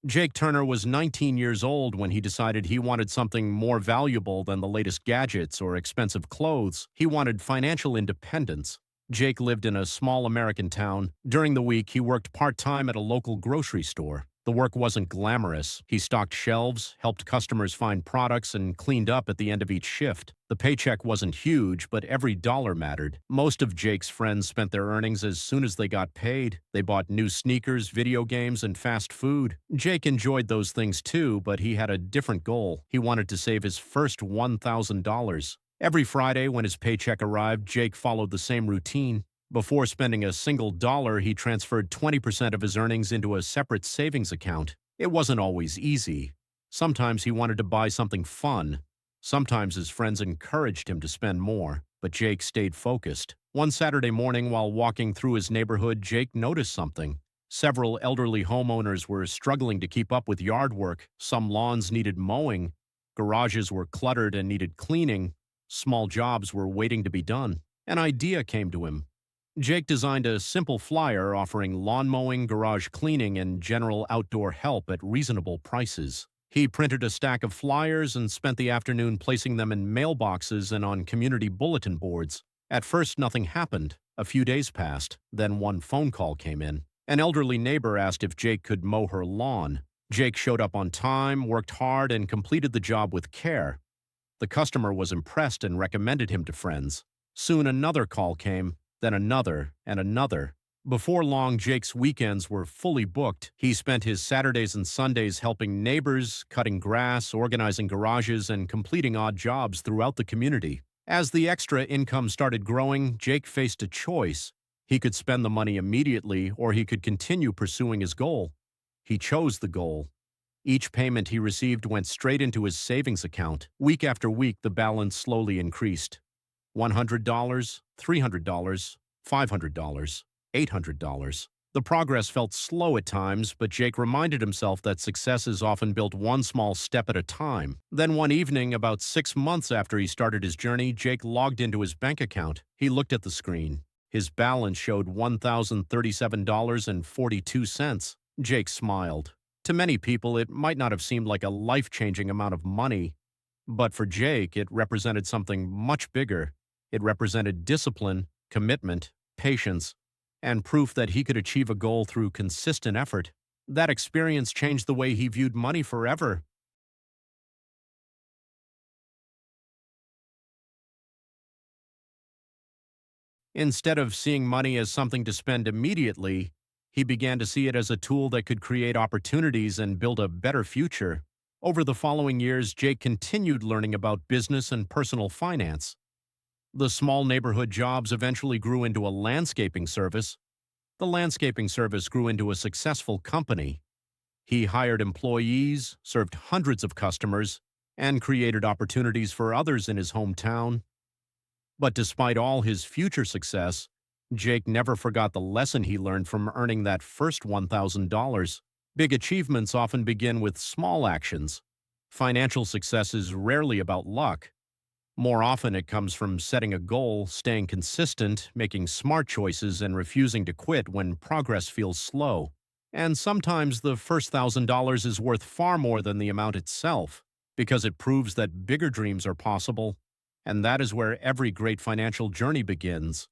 Jake Turner was 19 years old when he decided he wanted something more valuable than the latest gadgets or expensive clothes. He wanted financial independence. Jake lived in a small American town. During the week, he worked part-time at a local grocery store. The work wasn't glamorous. He stocked shelves, helped customers find products, and cleaned up at the end of each shift. The paycheck wasn't huge, but every dollar mattered. Most of Jake's friends spent their earnings as soon as they got paid. They bought new sneakers, video games, and fast food. Jake enjoyed those things too, but he had a different goal. He wanted to save his first $1,000. Every Friday, when his paycheck arrived, Jake followed the same routine. Before spending a single dollar, he transferred 20% of his earnings into a separate savings account. It wasn't always easy. Sometimes he wanted to buy something fun. Sometimes his friends encouraged him to spend more, but Jake stayed focused. One Saturday morning, while walking through his neighborhood, Jake noticed something. Several elderly homeowners were struggling to keep up with yard work. Some lawns needed mowing. Garages were cluttered and needed cleaning. Small jobs were waiting to be done. An idea came to him. Jake designed a simple flyer offering lawn mowing, garage cleaning, and general outdoor help at reasonable prices. He printed a stack of flyers and spent the afternoon placing them in mailboxes and on community bulletin boards. At first, nothing happened. A few days passed. Then one phone call came in. An elderly neighbor asked if Jake could mow her lawn. Jake showed up on time, worked hard, and completed the job with care. The customer was impressed and recommended him to friends. Soon another call came, then another and another. Before long, Jake's weekends were fully booked. He spent his Saturdays and Sundays helping neighbors, cutting grass, organizing garages, and completing odd jobs throughout the community. As the extra income started growing, Jake faced a choice. He could spend the money immediately, or he could continue pursuing his goal. He chose the goal. Each payment he received went straight into his savings account. Week after week, the balance slowly increased. $100, $300, $500, $800. The progress felt slow at times, but Jake reminded himself that success is often built one small step at a time. Then one evening, about 6 months after he started his journey, Jake logged into his bank account. He looked at the screen. His balance showed $1,037.42. Jake smiled. To many people, it might not have seemed like a life-changing amount of money, but for Jake, it represented something much bigger. It represented discipline, commitment, patience, and proof that he could achieve a goal through consistent effort. That experience changed the way he viewed money forever. Instead of seeing money as something to spend immediately, he began to see it as a tool that could create opportunities and build a better future. Over the following years, Jake continued learning about business and personal finance. The small neighborhood jobs eventually grew into a landscaping service. The landscaping service grew into a successful company. He hired employees, served hundreds of customers, and created opportunities for others in his hometown. But despite all his future success, Jake never forgot the lesson he learned from earning that first $1,000. Big achievements often begin with small actions. Financial success is rarely about luck. More often, it comes from setting a goal, staying consistent, making smart choices, and refusing to quit when progress feels slow. And sometimes the first $1,000 is worth far more than the amount itself, because it proves that bigger dreams are possible. And that is where every great financial journey begins.